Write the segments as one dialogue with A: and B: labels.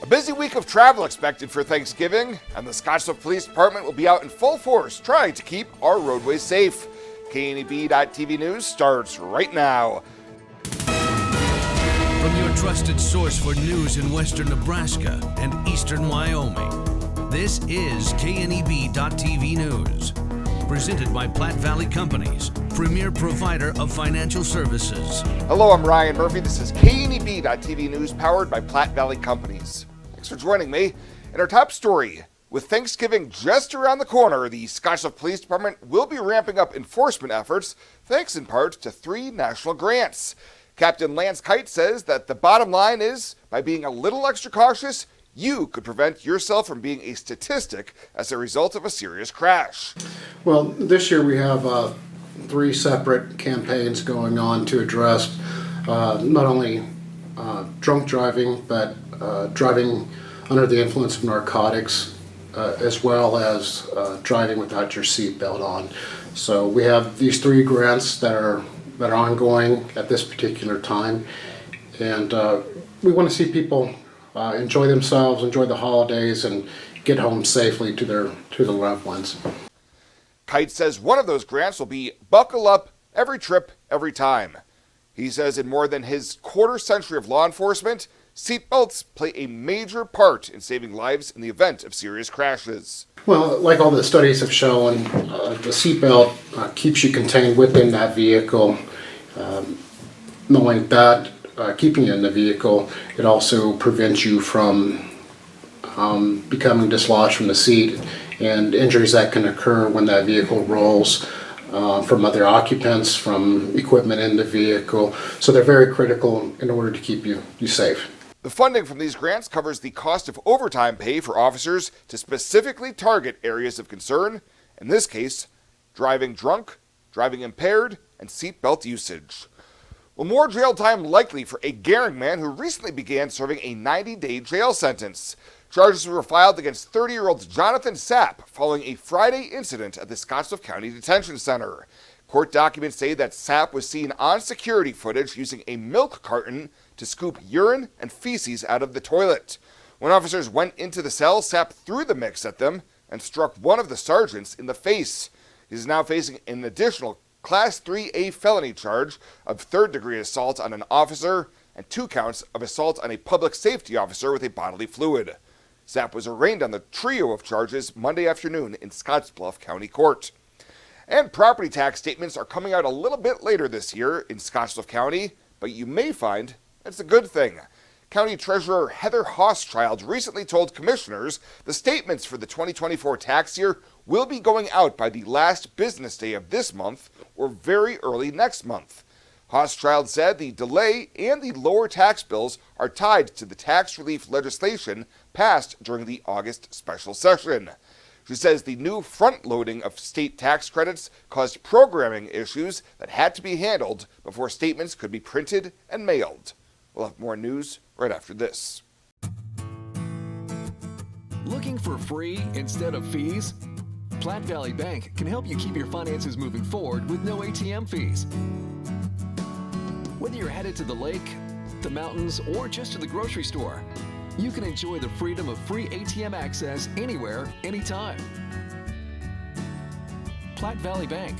A: A busy week of travel expected for Thanksgiving, and the Scottsbluff Police Department will be out in full force trying to keep our roadways safe. KNEB.TV News starts right now.
B: From your trusted source for news in western Nebraska and eastern Wyoming, this is KNEB.TV News. Presented by Platte Valley Companies, premier provider of financial services.
A: Hello, I'm Ryan Murphy. This is KNEB.TV News powered by Platte Valley Companies. Thanks for joining me. In our top story, with Thanksgiving just around the corner, the Scottsbluff Police Department will be ramping up enforcement efforts, thanks in part to 3 national grants. Captain Lance Kite says that the bottom line is, by being a little extra cautious, you could prevent yourself from being a statistic as a result of a serious crash.
C: Well, this year we have 3 separate campaigns going on to address not only drunk driving, but driving under the influence of narcotics, as well as driving without your seatbelt on. So we have these 3 grants that are ongoing at this particular time, and we want to see people enjoy themselves, enjoy the holidays, and get home safely to their loved ones.
A: Kite says one of those grants will be Buckle Up Every Trip, Every Time. He says in more than his quarter century of law enforcement, seatbelts play a major part in saving lives in the event of serious crashes.
C: Well, like all the studies have shown, the seatbelt keeps you contained within that vehicle. Knowing that, keeping you in the vehicle, it also prevents you from becoming dislodged from the seat and injuries that can occur when that vehicle rolls from other occupants, from equipment in the vehicle. So they're very critical in order to keep you safe.
A: The funding from these grants covers the cost of overtime pay for officers to specifically target areas of concern, in this case, driving drunk, driving impaired, and seatbelt usage. Well, more jail time likely for a Gering man who recently began serving a 90-day jail sentence. Charges were filed against 30-year-old Jonathan Sapp following a Friday incident at the Scottsbluff County Detention Center. Court documents say that Sapp was seen on security footage using a milk carton to scoop urine and feces out of the toilet. When officers went into the cell, Sapp threw the mix at them and struck one of the sergeants in the face. He is now facing an additional Class 3A felony charge of third-degree assault on an officer and 2 counts of assault on a public safety officer with a bodily fluid. Sapp was arraigned on the trio of charges Monday afternoon in Scottsbluff County Court. And property tax statements are coming out a little bit later this year in Scottsbluff County, but you may find it's a good thing. County Treasurer Heather Hochschild recently told commissioners the statements for the 2024 tax year will be going out by the last business day of this month or very early next month. Hochschild said the delay and the lower tax bills are tied to the tax relief legislation passed during the August special session. She says the new front-loading of state tax credits caused programming issues that had to be handled before statements could be printed and mailed. We'll have more news right after this.
D: Looking for free instead of fees? Platte Valley Bank can help you keep your finances moving forward with no ATM fees. Whether you're headed to the lake, the mountains, or just to the grocery store, you can enjoy the freedom of free ATM access anywhere, anytime. Platte Valley Bank.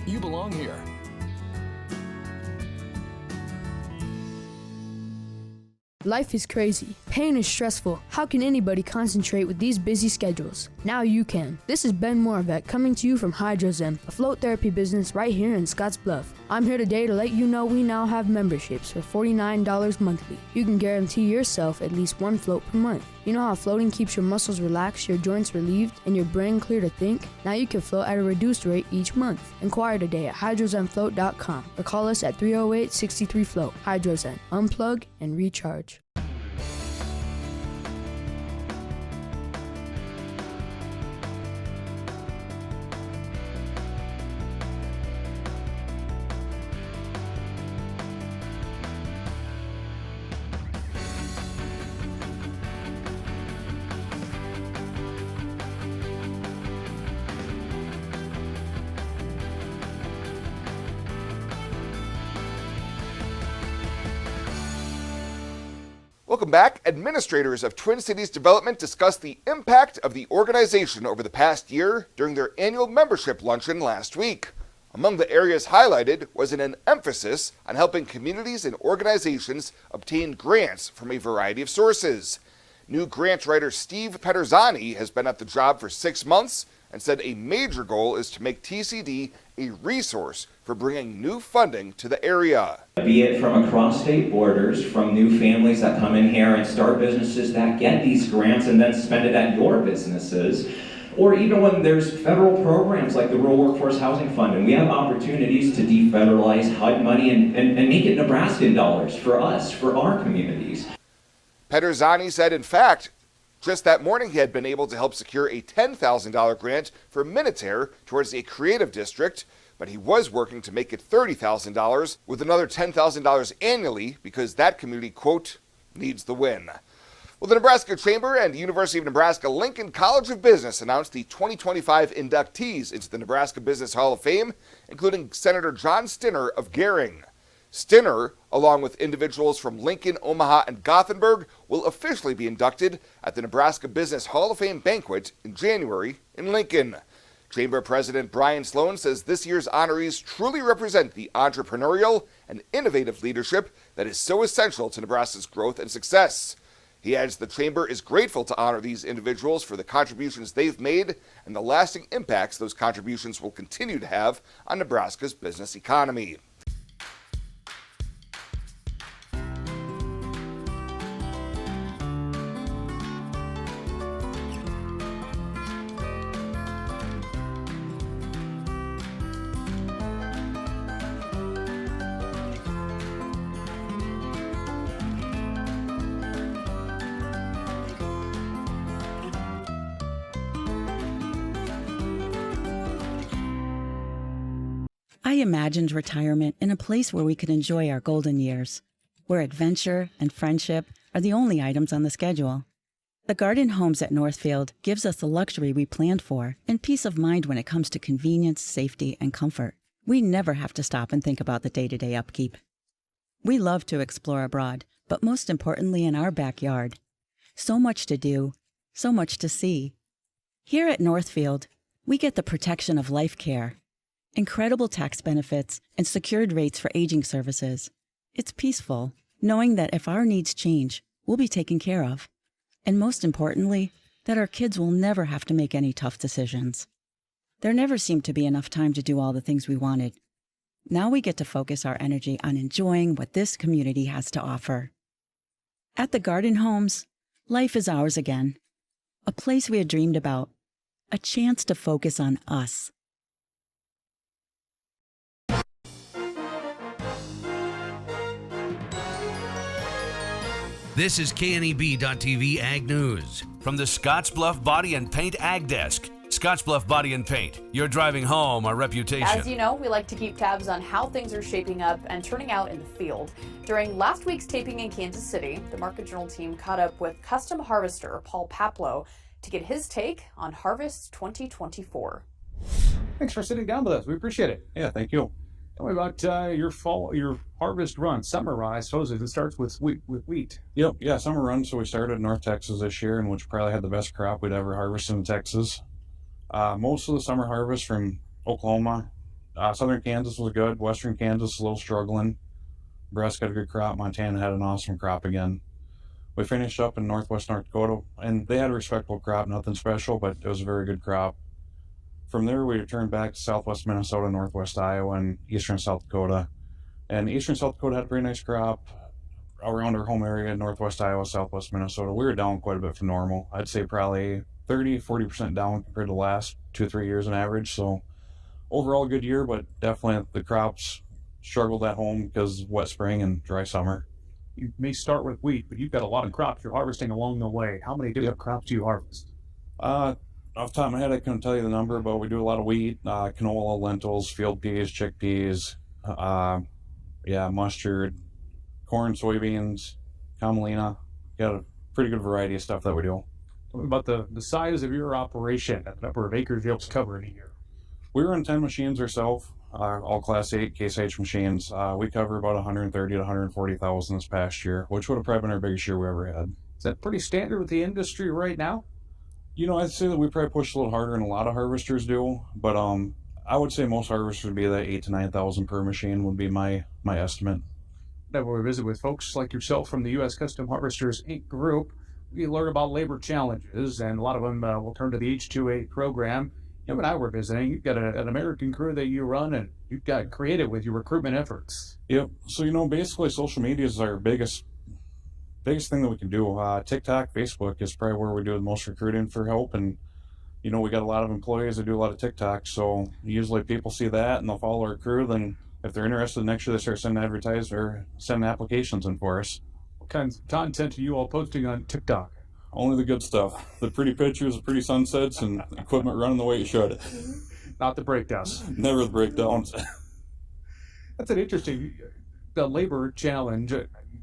D: You belong here.
E: Life is crazy. Pain is stressful. How can anybody concentrate with these busy schedules? Now you can. This is Ben Moravec coming to you from Hydrozen, a float therapy business right here in Scottsbluff. I'm here today to let you know we now have memberships for $49 monthly. You can guarantee yourself at least 1 float per month. You know how floating keeps your muscles relaxed, your joints relieved, and your brain clear to think? Now you can float at a reduced rate each month. Inquire today at hydrozenfloat.com or call us at 308-63-FLOAT. Hydrozen. Unplug and recharge.
A: Welcome back. Administrators of Twin Cities Development discussed the impact of the organization over the past year during their annual membership luncheon last week. Among the areas highlighted was an emphasis on helping communities and organizations obtain grants from a variety of sources. New grant writer Steve Peterzani has been at the job for 6 months and said a major goal is to make TCD a resource for bringing new funding to the area.
F: Be it from across state borders, from new families that come in here and start businesses that get these grants and then spend it at your businesses, or even when there's federal programs like the Rural Workforce Housing Fund, and we have opportunities to defederalize HUD money and make it Nebraskan dollars for us, for our communities.
A: Peterzani said, in fact, just that morning he had been able to help secure a $10,000 grant for Minutair towards a creative district, but he was working to make it $30,000 with another $10,000 annually because that community, quote, needs the win. Well, the Nebraska Chamber and University of Nebraska-Lincoln College of Business announced the 2025 inductees into the Nebraska Business Hall of Fame, including Senator John Stinner of Gering. Stinner, along with individuals from Lincoln, Omaha, and Gothenburg, will officially be inducted at the Nebraska Business Hall of Fame banquet in January in Lincoln. Chamber President Brian Sloan says this year's honorees truly represent the entrepreneurial and innovative leadership that is so essential to Nebraska's growth and success. He adds the Chamber is grateful to honor these individuals for the contributions they've made and the lasting impacts those contributions will continue to have on Nebraska's business economy.
G: I imagined retirement in a place where we could enjoy our golden years, where adventure and friendship are the only items on the schedule. The Garden Homes at Northfield gives us the luxury we planned for and peace of mind when it comes to convenience, safety, and comfort. We never have to stop and think about the day-to-day upkeep. We love to explore abroad, but most importantly in our backyard. So much to do, so much to see. Here at Northfield, we get the protection of life care, incredible tax benefits, and secured rates for aging services. It's peaceful, knowing that if our needs change, we'll be taken care of. And most importantly, that our kids will never have to make any tough decisions. There never seemed to be enough time to do all the things we wanted. Now we get to focus our energy on enjoying what this community has to offer. At the Garden Homes, life is ours again. A place we had dreamed about. A chance to focus on us.
B: This is KNEB.TV Ag News from the Scottsbluff Body and Paint Ag Desk. Scottsbluff Body and Paint, you're driving home our reputation.
H: As you know, we like to keep tabs on how things are shaping up and turning out in the field. During last week's taping in Kansas City, the Market Journal team caught up with custom harvester Paul Paplow to get his take on Harvest 2024.
I: Thanks for sitting down with us. We appreciate it.
J: Yeah, thank you.
I: Tell me about your harvest run, summer run. I suppose it starts with wheat.
J: Yep, yeah, summer run. So we started in North Texas this year, and which probably had the best crop we'd ever harvested in Texas. Most of the summer harvest from Oklahoma. Southern Kansas was good. Western Kansas a little struggling. Nebraska had a good crop. Montana had an awesome crop again. We finished up in Northwest North Dakota, and they had a respectable crop, nothing special, but it was a very good crop. From there, we returned back to Southwest Minnesota, Northwest Iowa, and Eastern South Dakota. And Eastern South Dakota had a pretty nice crop around our home area, Northwest Iowa, Southwest Minnesota. We were down quite a bit from normal. I'd say probably 30-40% down compared to the last 2-3 years on average. So overall, good year, but definitely the crops struggled at home because wet spring and dry summer.
I: You may start with wheat, but you've got a lot of crops you're harvesting along the way. How many different crops do you harvest?
J: Off the top of my head, I couldn't tell you the number, but we do a lot of wheat, canola, lentils, field peas, chickpeas, mustard, corn, soybeans, camelina. Got a pretty good variety of stuff that we do.
I: Tell me about the size of your operation, the number of acres you're able to cover in a year.
J: We run 10 machines ourselves. all Class 8 Case H machines. We cover about 130 to 140,000 this past year, which would have probably been our biggest year we ever had.
I: Is that pretty standard with the industry right now?
J: I'd say that we probably push a little harder than a lot of harvesters do, but I would say most harvesters would be that 8,000 to 9,000 per machine would be my estimate.
I: Whenever we visit with folks like yourself from the U.S. Custom Harvesters Inc. group, we learn about labor challenges, and a lot of them will turn to the H-2A program. When I were visiting, you've got an American crew that you run, and you've got creative with your recruitment efforts.
J: Yep. So, basically social media is our biggest thing that we can do. TikTok, Facebook is probably where we do the most recruiting for help, and we got a lot of employees that do a lot of TikTok, so usually people see that and they'll follow our crew. Then if they're interested, next year they start sending applications in for us.
I: What kinds of content are you all posting on TikTok?
J: Only the good stuff. The pretty pictures, the pretty sunsets, and equipment running the way it should.
I: Not the breakdowns.
J: Never the breakdowns.
I: That's an interesting, the labor challenge.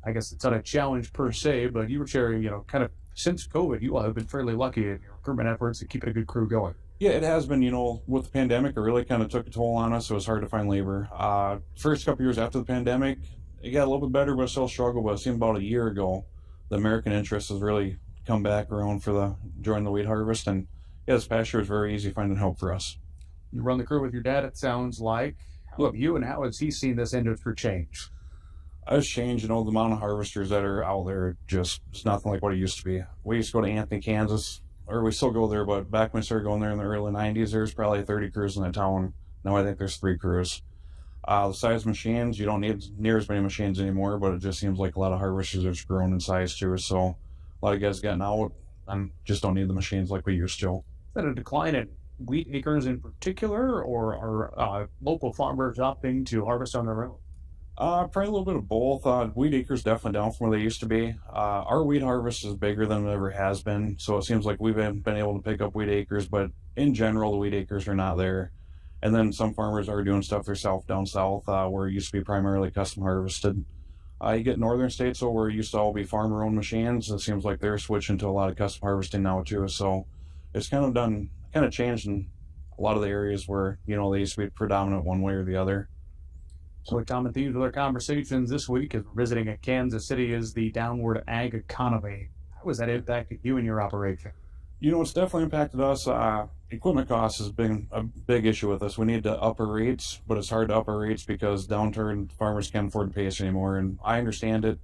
I: I guess it's not a challenge per se, but you were sharing, kind of since COVID, you all have been fairly lucky in your recruitment efforts to keep a good crew going.
J: Yeah, it has been. With the pandemic, it really kind of took a toll on us. It was hard to find labor. First couple years after the pandemic, it got a little bit better, but still struggled. But it seemed about a year ago, the American interest has really come back around for join the wheat harvest. And yeah, this past year was very easy finding help for us.
I: You run the crew with your dad, it sounds like. How have you, and how has he seen this industry change?
J: It's changed, the amount of harvesters that are out there, it's nothing like what it used to be. We used to go to Anthony, Kansas, or we still go there, but back when we started going there in the early 90s, there was probably 30 crews in the town. Now I think there's 3 crews. The size machines, you don't need near as many machines anymore, but it just seems like a lot of harvesters have grown in size too, so a lot of guys getting out and just don't need the machines like we used to.
I: Is that a decline in wheat acres in particular, or are local farmers opting to harvest on their own?
J: Probably a little bit of both. Wheat acres definitely down from where they used to be. Our wheat harvest is bigger than it ever has been, so it seems like we've been able to pick up wheat acres, but in general, the wheat acres are not there. And then some farmers are doing stuff themselves down south, where it used to be primarily custom harvested. You get northern states, so where it used to all be farmer-owned machines, it seems like they're switching to a lot of custom harvesting now too. So it's kind of changed in a lot of the areas where they used to be predominant one way or the other.
I: So the common themes with our conversations this week as we're visiting at Kansas City is the downward ag economy. How has that impacted you and your operation?
J: It's definitely impacted us. Equipment costs has been a big issue with us. We need to up our rates, but it's hard to up our rates because downturn farmers can't afford to pay us anymore. And I understand it,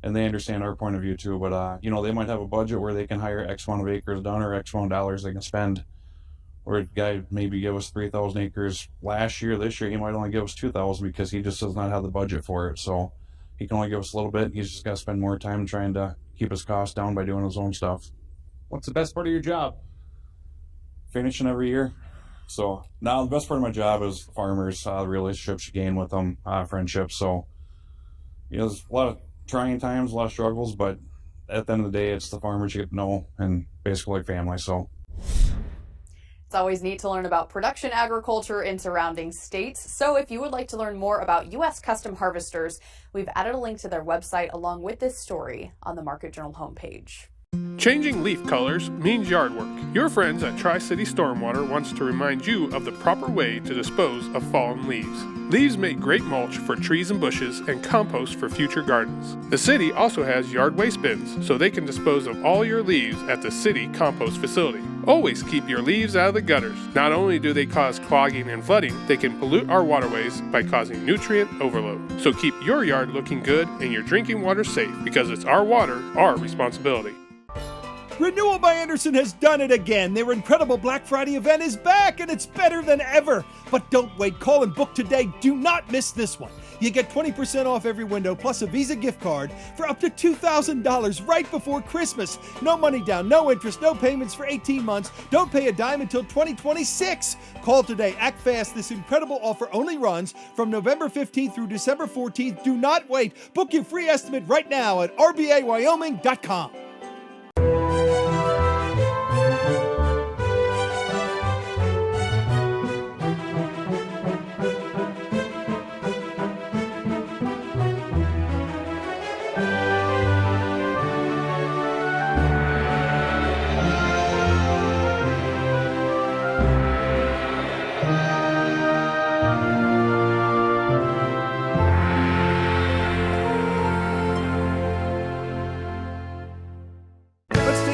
J: and they understand our point of view too. But they might have a budget where they can hire X amount of acres done or X amount of dollars they can spend. Or a guy maybe give us 3,000 acres last year. This year he might only give us 2,000 because he just does not have the budget for it. So he can only give us a little bit. He's just got to spend more time trying to keep his costs down by doing his own stuff.
I: What's the best part of your job?
J: Finishing every year. So now the best part of my job is the farmers, the relationships you gain with them, friendships. So there's a lot of trying times, a lot of struggles, but at the end of the day, it's the farmers you get to know and basically like family. So
H: it's always neat to learn about production agriculture in surrounding states. So if you would like to learn more about U.S. Custom Harvesters, we've added a link to their website along with this story on the Market Journal homepage.
K: Changing leaf colors means yard work. Your friends at Tri-City Stormwater wants to remind you of the proper way to dispose of fallen leaves. Leaves make great mulch for trees and bushes and compost for future gardens. The city also has yard waste bins, so they can dispose of all your leaves at the city compost facility. Always keep your leaves out of the gutters. Not only do they cause clogging and flooding, they can pollute our waterways by causing nutrient overload. So keep your yard looking good and your drinking water safe, because it's our water, our responsibility.
L: Renewal by Andersen has done it again. Their incredible Black Friday event is back, and it's better than ever. But don't wait. Call and book today. Do not miss this one. You get 20% off every window plus a Visa gift card for up to $2,000 right before Christmas. No money down, no interest, no payments for 18 months. Don't pay a dime until 2026. Call today. Act fast. This incredible offer only runs from November 15th through December 14th. Do not wait. Book your free estimate right now at rbawyoming.com.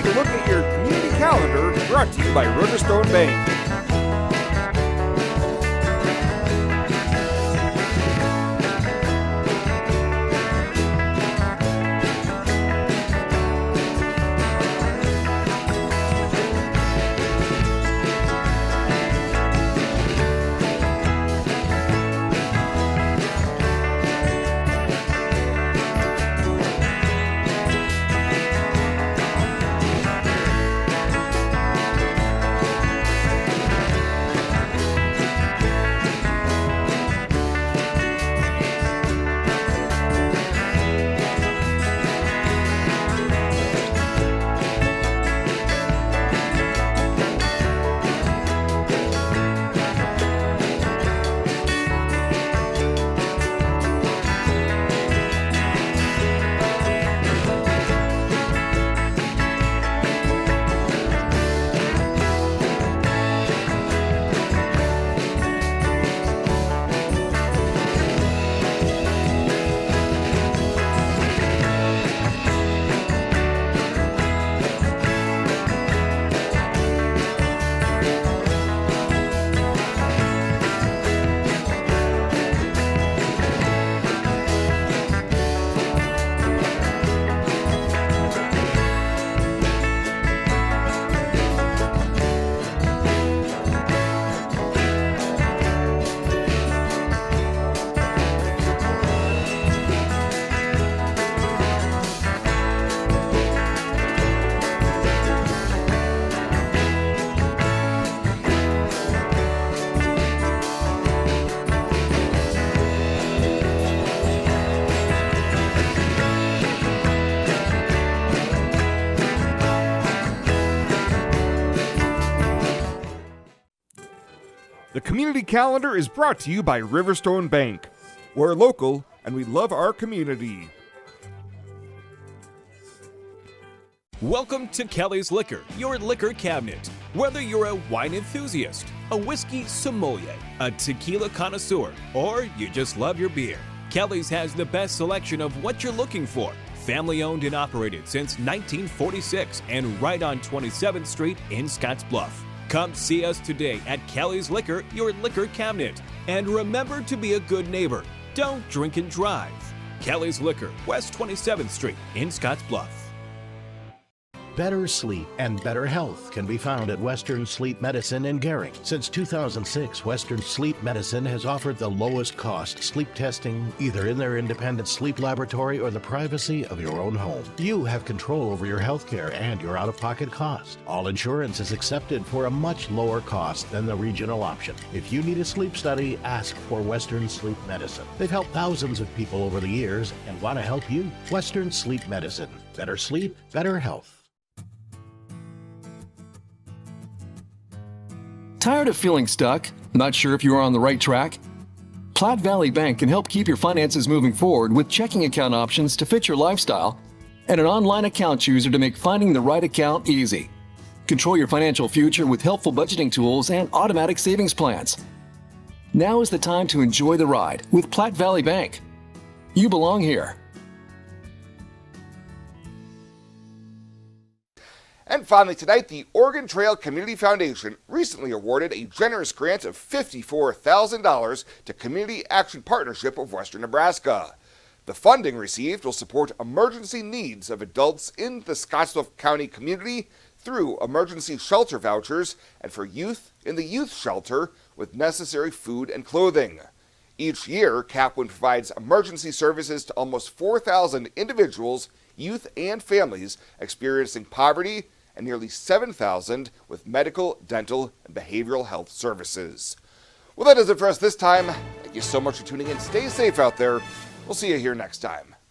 A: take a look at your community calendar, brought to you by Riverstone Bank. The community calendar is brought to you by Riverstone Bank. We're local and we love our community.
M: Welcome to Kelly's Liquor, your liquor cabinet. Whether you're a wine enthusiast, a whiskey sommelier, a tequila connoisseur, or you just love your beer, Kelly's has the best selection of what you're looking for. Family owned and operated since 1946 and right on 27th Street in Scottsbluff. Come see us today at Kelly's Liquor, your liquor cabinet. And remember to be a good neighbor. Don't drink and drive. Kelly's Liquor, West 27th Street in Scottsbluff.
N: Better sleep and better health can be found at Western Sleep Medicine in Gering. Since 2006, Western Sleep Medicine has offered the lowest cost sleep testing either in their independent sleep laboratory or the privacy of your own home. You have control over your health care and your out-of-pocket cost. All insurance is accepted for a much lower cost than the regional option. If you need a sleep study, ask for Western Sleep Medicine. They've helped thousands of people over the years and want to help you. Western Sleep Medicine. Better sleep, better health.
D: Tired of feeling stuck? Not sure if you are on the right track? Platte Valley Bank can help keep your finances moving forward with checking account options to fit your lifestyle and an online account chooser to make finding the right account easy. Control your financial future with helpful budgeting tools and automatic savings plans. Now is the time to enjoy the ride with Platte Valley Bank. You belong here.
A: And finally tonight, the Oregon Trail Community Foundation recently awarded a generous grant of $54,000 to Community Action Partnership of Western Nebraska. The funding received will support emergency needs of adults in the Scottsbluff County community through emergency shelter vouchers and for youth in the youth shelter with necessary food and clothing. Each year, Capwin provides emergency services to almost 4,000 individuals, youth, and families experiencing poverty, and nearly 7,000 with medical, dental, and behavioral health services. Well, that does it for us this time. Thank you so much for tuning in. Stay safe out there. We'll see you here next time.